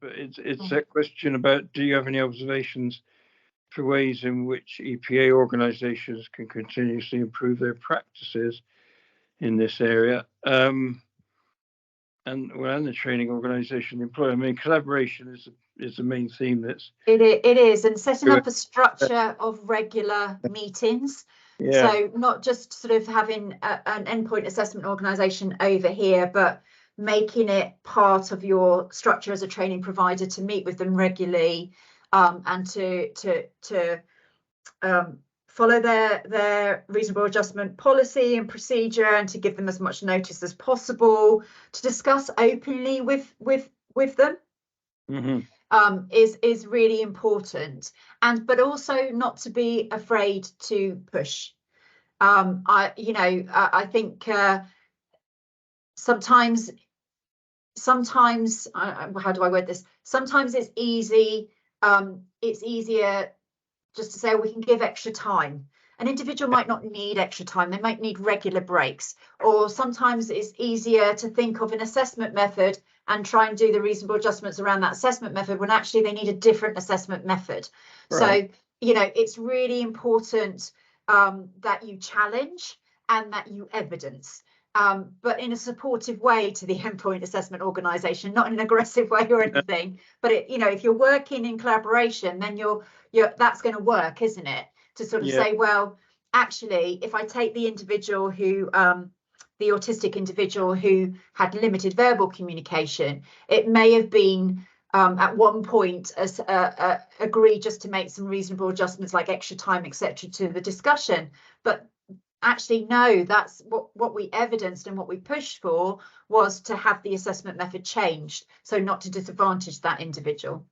but it's a question about, do you have any observations for ways in which EPA organisations can continuously improve their practices in this area? And the training organisation employer. I mean, collaboration is the main theme. It is, and setting up a structure of regular meetings. Yeah. So not just sort of having an endpoint assessment organisation over here, but making it part of your structure as a training provider to meet with them regularly, and to follow their reasonable adjustment policy and procedure, and to give them as much notice as possible, to discuss openly with them. Mm-hmm. Is really important, but also not to be afraid to push. I think sometimes how do I word this? Sometimes it's easy. It's easier just to say, we can give extra time. An individual might not need extra time, they might need regular breaks. Or sometimes it's easier to think of an assessment method and try and do the reasonable adjustments around that assessment method when actually they need a different assessment method. Right. So, it's really important that you challenge and that you evidence. But in a supportive way to the endpoint assessment organisation, not in an aggressive way or anything. But if you're working in collaboration, then that's going to work, isn't it? To sort of say, well, actually, if I take the individual who, the autistic individual who had limited verbal communication, it may have been at one point as agreed just to make some reasonable adjustments like extra time, etc., to the discussion, but actually, no, that's what we evidenced and what we pushed for was to have the assessment method changed, so not to disadvantage that individual.